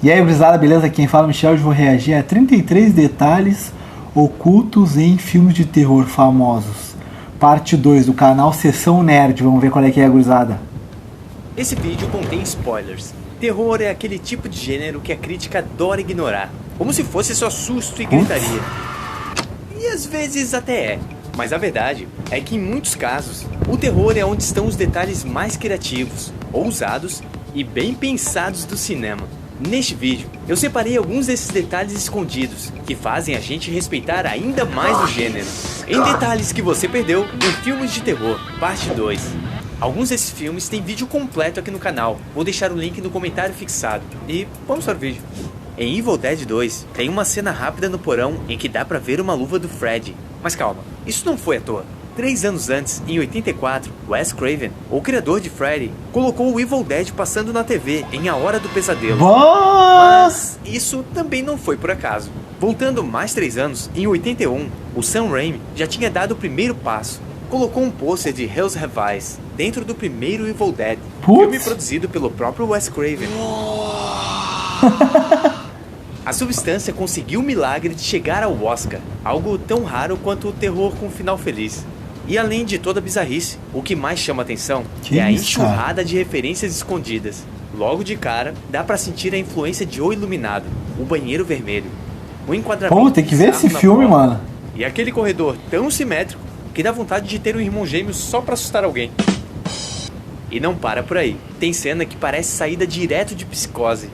E aí, gurizada, beleza? Quem fala é Michel, hoje vou reagir a 33 detalhes ocultos em filmes de terror famosos. Parte 2 do canal Sessão Nerd. Vamos ver qual é que é, gurizada. Esse vídeo contém spoilers. Terror é aquele tipo de gênero que a crítica adora ignorar, como se fosse só susto e gritaria. E às vezes até é. Mas a verdade é que em muitos casos, o terror é onde estão os detalhes mais criativos, ousados e bem pensados do cinema. Neste vídeo, eu separei alguns desses detalhes escondidos, que fazem a gente respeitar ainda mais o gênero. Em detalhes que você perdeu em filmes de terror, parte 2. Alguns desses filmes têm vídeo completo aqui no canal, vou deixar o link no comentário fixado. E vamos para o vídeo. Em Evil Dead 2, tem uma cena rápida no porão em que dá pra ver uma luva do Freddy. Mas calma, isso não foi à toa. 3 anos antes, em 84, Wes Craven, o criador de Freddy, colocou o Evil Dead passando na TV em A Hora do Pesadelo. Mas isso também não foi por acaso. Voltando mais 3 anos, em 81, o Sam Raimi já tinha dado o primeiro passo. Colocou um pôster de Hell's Have Eyes dentro do primeiro Evil Dead, filme produzido pelo próprio Wes Craven. A substância conseguiu o milagre de chegar ao Oscar, algo tão raro quanto o terror com um final feliz. E além de toda a bizarrice, o que mais chama atenção é a enxurrada de referências escondidas. Logo de cara, dá pra sentir a influência de O Iluminado, o banheiro vermelho, o enquadramento. Pô, tem que ver esse filme, mano. E aquele corredor tão simétrico que dá vontade de ter um irmão gêmeo só pra assustar alguém. E não para por aí. Tem cena que parece saída direto de Psicose.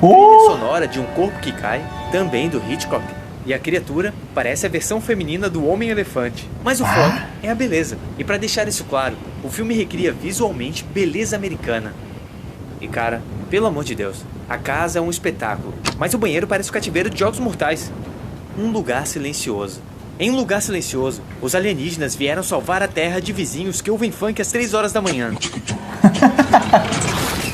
Trilha sonora de Um Corpo que Cai, também do Hitchcock. E a criatura parece a versão feminina do Homem-Elefante. Mas o foco é a beleza. E pra deixar isso claro, o filme recria visualmente beleza americana. E cara, pelo amor de Deus, a casa é um espetáculo, mas o banheiro parece o cativeiro de Jogos Mortais. Um lugar silencioso. Em Um Lugar Silencioso, os alienígenas vieram salvar a Terra de vizinhos que ouvem funk às 3 horas da manhã.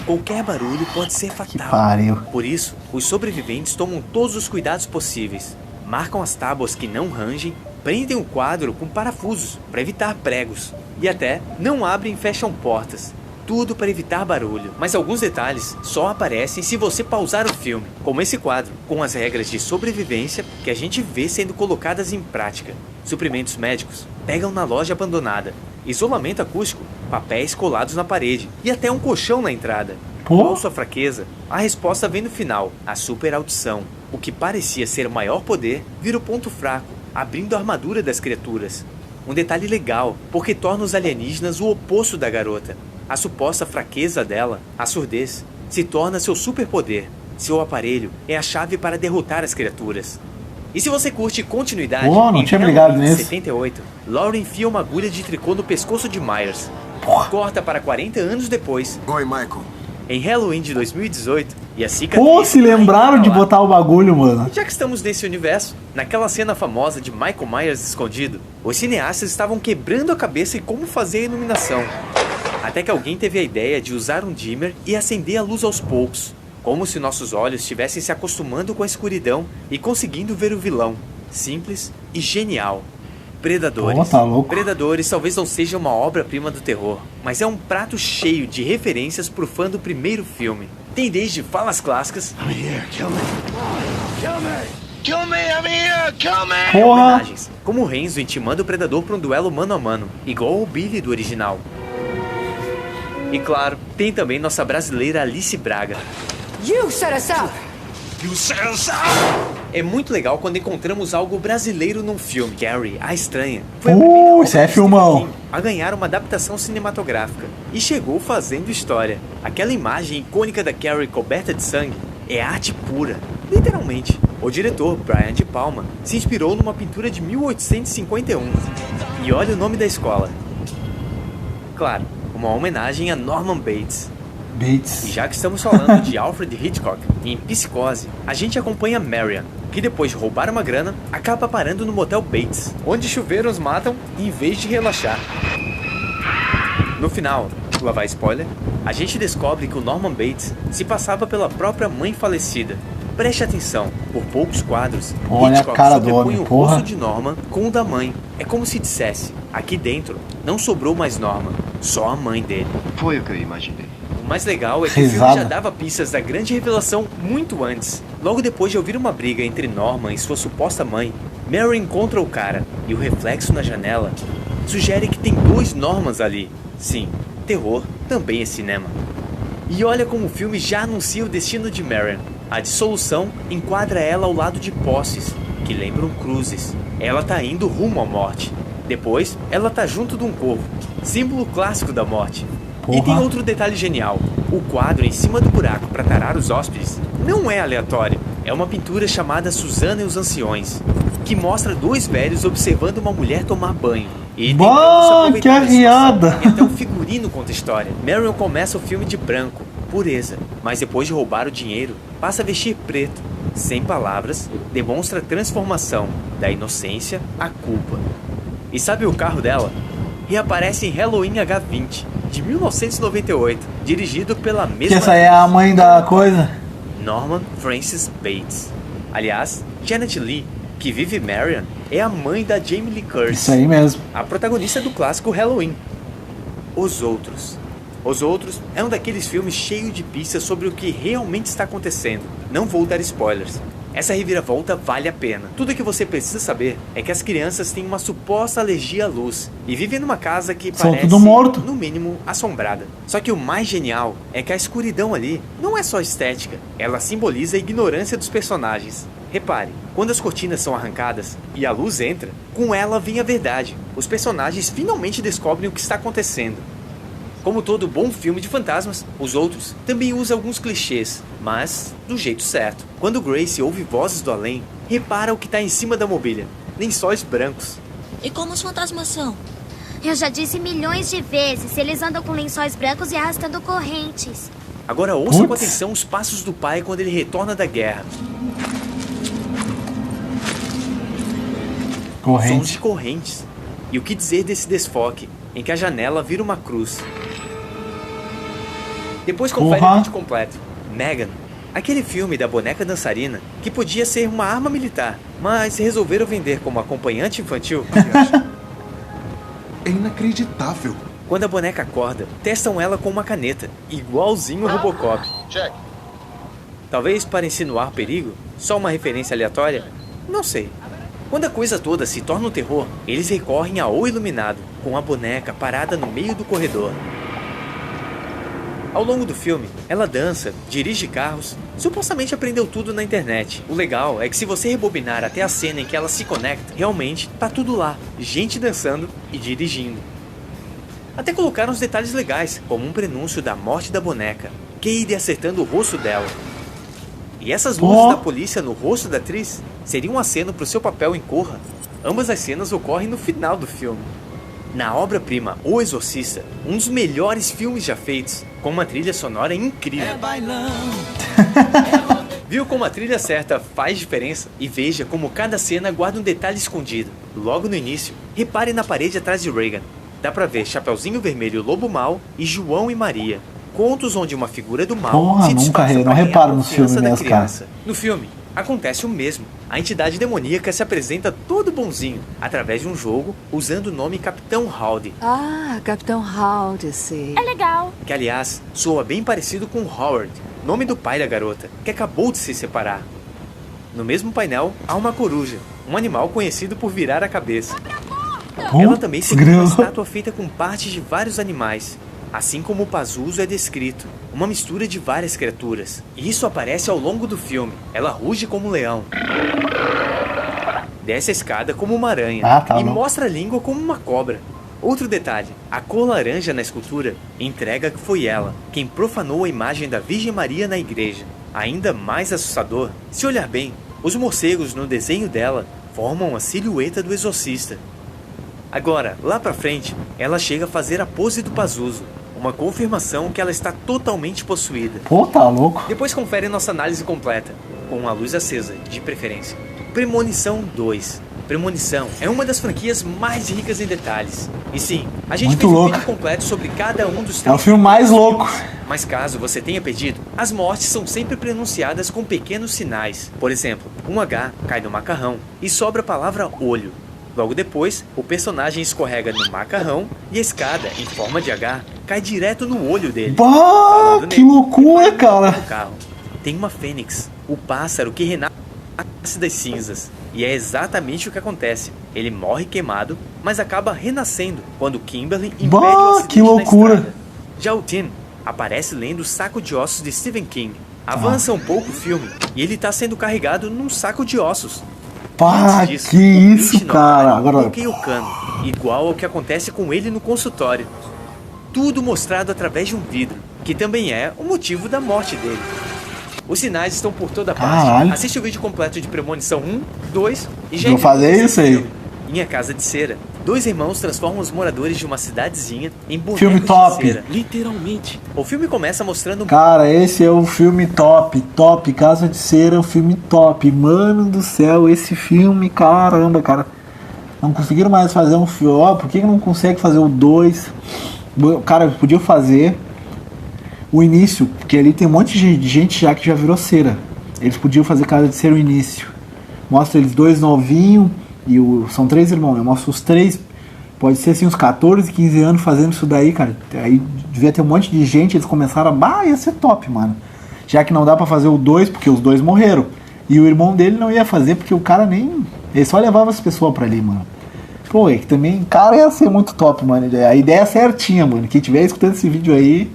Qualquer barulho pode ser fatal. Por isso, os sobreviventes tomam todos os cuidados possíveis. Marcam as tábuas que não rangem, prendem o quadro com parafusos para evitar pregos. E até não abrem e fecham portas. Tudo para evitar barulho. Mas alguns detalhes só aparecem se você pausar o filme. Como esse quadro, com as regras de sobrevivência que a gente vê sendo colocadas em prática. Suprimentos médicos pegam na loja abandonada. Isolamento acústico, papéis colados na parede e até um colchão na entrada. Qual sua fraqueza? A resposta vem no final, a super audição. O que parecia ser o maior poder vira o ponto fraco, abrindo a armadura das criaturas. Um detalhe legal, porque torna os alienígenas o oposto da garota. A suposta fraqueza dela, a surdez, se torna seu superpoder. Seu aparelho é a chave para derrotar as criaturas. E se você curte continuidade, não tinha ligado nisso. 78, Laurie enfia uma agulha de tricô no pescoço de Myers. Corta para 40 anos depois. Oi, Michael. Em Halloween de 2018, e a cicatriz... se lembraram de botar o bagulho, mano. Já que estamos nesse universo, naquela cena famosa de Michael Myers escondido, os cineastas estavam quebrando a cabeça em como fazer a iluminação. Até que alguém teve a ideia de usar um dimmer e acender a luz aos poucos, como se nossos olhos estivessem se acostumando com a escuridão e conseguindo ver o vilão. Simples e genial. Predadores. Tá louco. Predadores talvez não seja uma obra-prima do terror, mas é um prato cheio de referências pro fã do primeiro filme. Tem desde falas clássicas, homenagens, como o Renzo intimando o Predador para um duelo mano a mano, igual ao Billy do original. E claro, tem também nossa brasileira Alice Braga. You set us up! You set us up! É muito legal quando encontramos algo brasileiro num filme. Carrie, a Estranha, foi isso é filmão. a ganhar uma adaptação cinematográfica. E chegou fazendo história. Aquela imagem icônica da Carrie coberta de sangue é arte pura, literalmente. O diretor, Brian De Palma, se inspirou numa pintura de 1851. E olha o nome da escola. Claro, uma homenagem a Norman Bates. E já que estamos falando de Alfred Hitchcock, em Psicose, a gente acompanha Marion, que depois de roubar uma grana, acaba parando no motel Bates, onde chuveiros matam em vez de relaxar. No final, lá vai spoiler, a gente descobre que o Norman Bates se passava pela própria mãe falecida. Preste atenção, por poucos quadros, Hitchcock sobrepõe o rosto de Norman com o da mãe. É como se dissesse, aqui dentro não sobrou mais Norman, só a mãe dele. Foi o que eu imaginei. O mais legal é que o filme Risada. já dava pistas da grande revelação muito antes. Logo depois de ouvir uma briga entre Norman e sua suposta mãe, Mary encontra o cara e o reflexo na janela sugere que tem 2 Normans ali. Sim, terror também é cinema. E olha como o filme já anuncia o destino de Marion. A dissolução enquadra ela ao lado de postes, que lembram cruzes. Ela tá indo rumo à morte. Depois, ela tá junto de um corvo, símbolo clássico da morte. Porra. E tem outro detalhe genial. O quadro em cima do buraco para tarar os hóspedes não é aleatório. É uma pintura chamada Susana e os Anciões, que mostra 2 velhos observando uma mulher tomar banho. E tentando se Bah, aproveitar que da situação. arriada! E até o figurino conta a história. Marion começa o filme de branco, pureza, mas depois de roubar o dinheiro, passa a vestir preto. Sem palavras, demonstra a transformação da inocência à culpa. E sabe o carro dela? Reaparece em Halloween H20, de 1998, dirigido pela mesma Que essa é a mãe da coisa? Norman Francis Bates. Aliás, Janet Leigh, que vive Marion, é a mãe da Jamie Lee Curtis, Isso aí mesmo. a protagonista do clássico Halloween. Os Outros. Os Outros é um daqueles filmes cheio de pistas sobre o que realmente está acontecendo. Não vou dar spoilers. Essa reviravolta vale a pena. Tudo o que você precisa saber é que as crianças têm uma suposta alergia à luz e vivem numa casa que São parece, tudo morto. no mínimo, assombrada. Só que o mais genial é que a escuridão ali não é só estética, ela simboliza a ignorância dos personagens. Repare, quando as cortinas são arrancadas e a luz entra, com ela vem a verdade. Os personagens finalmente descobrem o que está acontecendo. Como todo bom filme de fantasmas, Os Outros também usa alguns clichês, mas do jeito certo. Quando Grace ouve vozes do além, repara o que está em cima da mobília: lençóis brancos. E como os fantasmas são? Eu já disse milhões de vezes, eles andam com lençóis brancos e arrastando correntes. Agora ouça com Putz. atenção os passos do pai quando ele retorna da guerra. Sons Corrente. de correntes. E o que dizer desse desfoque, em que a janela vira uma cruz? Depois confere Porra. o vídeo completo. Megan, aquele filme da boneca dançarina que podia ser uma arma militar, mas resolveram vender como acompanhante infantil. É inacreditável. Quando a boneca acorda, testam ela com uma caneta, igualzinho o Robocop. Check. Talvez para insinuar perigo? Só uma referência aleatória? Não sei. Quando a coisa toda se torna um terror, eles recorrem ao iluminado, com a boneca parada no meio do corredor. Ao longo do filme, ela dança, dirige carros, supostamente aprendeu tudo na internet. O legal é que se você rebobinar até a cena em que ela se conecta, realmente tá tudo lá, gente dançando e dirigindo. Até colocaram uns detalhes legais, como um prenúncio da morte da boneca, Cade acertando o rosto dela. E essas luzes da polícia no rosto da atriz seriam um aceno para o seu papel em Corra. Ambas as cenas ocorrem no final do filme. Na obra-prima O Exorcista, um dos melhores filmes já feitos, com uma trilha sonora incrível. Viu como a trilha certa faz diferença? E veja como cada cena guarda um detalhe escondido. Logo no início, repare na parede atrás de Regan. Dá pra ver Chapeuzinho Vermelho Lobo Mal e João e Maria. Contos onde uma figura do mal Porra, se disfarça não pra ganhar reparo a nos confiança filmes da mesmo, cara. criança. No filme, acontece o mesmo. A entidade demoníaca se apresenta todo bonzinho, através de um jogo, usando o nome Capitão Howdy, Ah, Capitão Howdy. É legal. que aliás soa bem parecido com Howard, nome do pai da garota, que acabou de se separar. No mesmo painel, há uma coruja, um animal conhecido por virar a cabeça. Ela também segura uma estátua feita com partes de vários animais, assim como o Pazuzu é descrito, uma mistura de várias criaturas. E isso aparece ao longo do filme. Ela ruge como um leão, desce a escada como uma aranha Tá e louco. mostra a língua como uma cobra. Outro detalhe, a cor laranja na escultura entrega que foi ela quem profanou a imagem da Virgem Maria na igreja. Ainda mais assustador, se olhar bem, os morcegos no desenho dela formam a silhueta do exorcista. Agora, lá pra frente, ela chega a fazer a pose do Pazuzu, uma confirmação que ela está totalmente possuída. Pô, tá louco. Depois confere nossa análise completa, com a luz acesa, de preferência. Premonição 2. Premonição é uma das franquias mais ricas em detalhes. E sim, a gente Muito fez um louco. vídeo completo sobre cada um dos É o três. filme mais louco. Mas caso você tenha perdido, as mortes são sempre pronunciadas com pequenos sinais. Por exemplo, um H cai no macarrão e sobra a palavra olho. Logo depois, o personagem escorrega no macarrão e a escada, em forma de H, cai direto no olho dele. Bah, Falando que nele, loucura, ele para cara. no carro. Tem uma fênix, o pássaro que renasce das cinzas. E é exatamente o que acontece. Ele morre queimado, mas acaba renascendo quando Kimberly impede o acidente que loucura. na estrada. Já o Tim aparece lendo o Saco de Ossos de Stephen King. Avança um pouco o filme e ele tá sendo carregado num saco de ossos. Pá, Antes disso, que o isso, Clint cara. Norton Agora, bloqueia o cano, igual ao que acontece com ele no consultório. Tudo mostrado através de um vidro, que também é o motivo da morte dele. Os sinais estão por toda parte. Caralho. Assiste o vídeo completo de Premonição 1, 2 e já vou fazer isso aí. Minha Casa de Cera. Dois irmãos transformam os moradores de uma cidadezinha em bonecos Filme top. de cera. Literalmente. O filme começa mostrando Cara, esse é o filme top. Casa de Cera é um filme top. Mano do céu, esse filme, caramba, cara. Não conseguiram mais fazer um filme. Ó, por que não consegue fazer o 2? Cara, podia fazer o início, porque ali tem um monte de gente já que já virou cera. Eles podiam fazer Casa de Cera o início. Mostra eles dois novinhos. São 3 irmãos, eu mostro os 3. Pode ser assim, uns 14, 15 anos fazendo isso daí, cara. Aí devia ter um monte de gente. Eles começaram ia ser top, mano. Já que não dá pra fazer o 2, porque os 2 morreram. E o irmão dele não ia fazer, porque o cara nem... Ele só levava as pessoas pra ali, mano. Pô, é que também, cara, ia ser muito top, mano. A ideia é certinha, mano. Quem estiver escutando esse vídeo aí,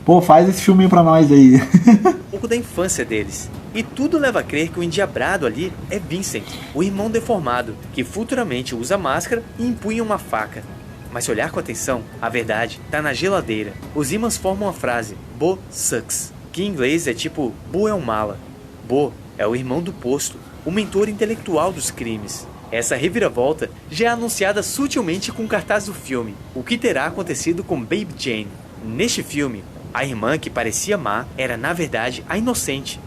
pô, faz esse filminho pra nós aí. um pouco da infância deles. E tudo leva a crer que o endiabrado ali é Vincent, o irmão deformado, que futuramente usa máscara e empunha uma faca. Mas se olhar com atenção, a verdade tá na geladeira. Os ímãs formam a frase Bo sucks, que em inglês é tipo Bo é um mala. Bo é o irmão do posto, o mentor intelectual dos crimes. Essa reviravolta já é anunciada sutilmente com o cartaz do filme, o que terá acontecido com Baby Jane. Neste filme, a irmã que parecia má era na verdade a inocente.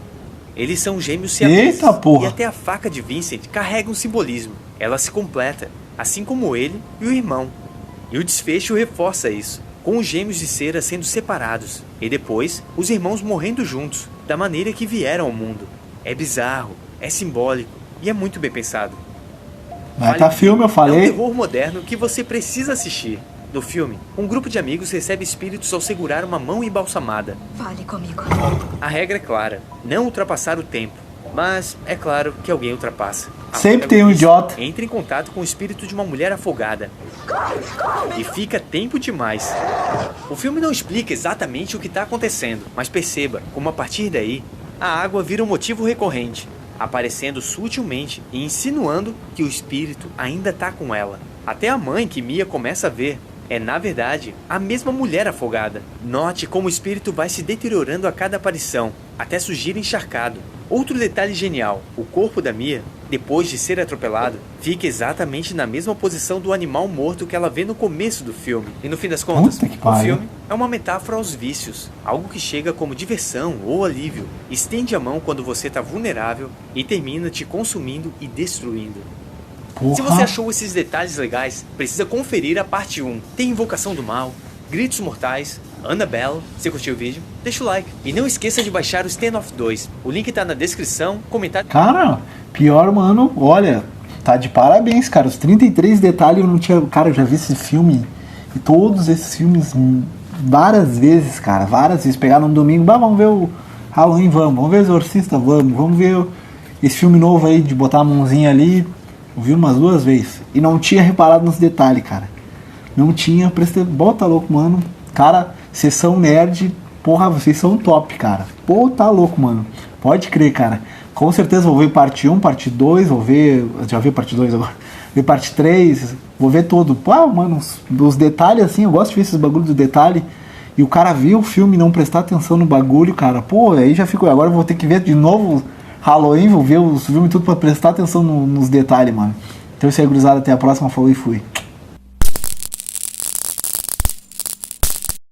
Eles são gêmeos siameses. Eita, porra. E até a faca de Vincent carrega um simbolismo. Ela se completa, assim como ele e o irmão. E o desfecho reforça isso, com os gêmeos de cera sendo separados. E depois, os irmãos morrendo juntos, da maneira que vieram ao mundo. É bizarro, é simbólico e é muito bem pensado. Vai tá filme, eu É um falei. terror moderno que você precisa assistir. No filme, um grupo de amigos recebe espíritos ao segurar uma mão embalsamada. Fale comigo. A regra é clara, não ultrapassar o tempo. Mas é claro que alguém ultrapassa. A Sempre tem um protagonista idiota. entra em contato com o espírito de uma mulher afogada. E fica tempo demais. O filme não explica exatamente o que está acontecendo, mas perceba como a partir daí, a água vira um motivo recorrente, aparecendo sutilmente e insinuando que o espírito ainda está com ela. Até a mãe que Mia começa a ver é, na verdade, a mesma mulher afogada. Note como o espírito vai se deteriorando a cada aparição, até surgir encharcado. Outro detalhe genial, o corpo da Mia, depois de ser atropelado, fica exatamente na mesma posição do animal morto que ela vê no começo do filme. E no fim das contas, Puta que o pariu. filme é uma metáfora aos vícios, algo que chega como diversão ou alívio, estende a mão quando você está vulnerável e termina te consumindo e destruindo. Se você Porra. achou esses detalhes legais, precisa conferir a parte 1. Tem Invocação do Mal, Gritos Mortais, Annabelle. Se curtiu o vídeo, deixa o like. E não esqueça de baixar o Standoff 2. O link tá na descrição, comentário... Cara, pior, mano, olha, tá de parabéns, cara. Os 33 detalhes eu não tinha. Cara, eu já vi esse filme e todos esses filmes várias vezes, cara. Várias vezes. Pegar num domingo, vamos ver o Halloween, vamos ver o Exorcista, vamos ver esse filme novo aí de botar a mãozinha ali. Eu vi umas 2 vezes e não tinha reparado nos detalhes, cara. Não tinha, bota louco, mano. Cara, sessão nerd, porra, vocês são top, cara. Pô, tá louco, mano. Pode crer, cara. Com certeza vou ver parte 1, parte 2, vou ver... Já vi parte 2 agora. Vou ver parte 3, vou ver todo. Pô, mano, os detalhes assim, eu gosto de ver esses bagulhos do detalhe. E o cara viu o filme e não prestar atenção no bagulho, cara. Pô, aí já ficou. Agora eu vou ter que ver de novo Halloween, vou ver os filmes tudo pra prestar atenção nos detalhes, mano. Então isso aí, gurizada. Até a próxima. Falou e fui.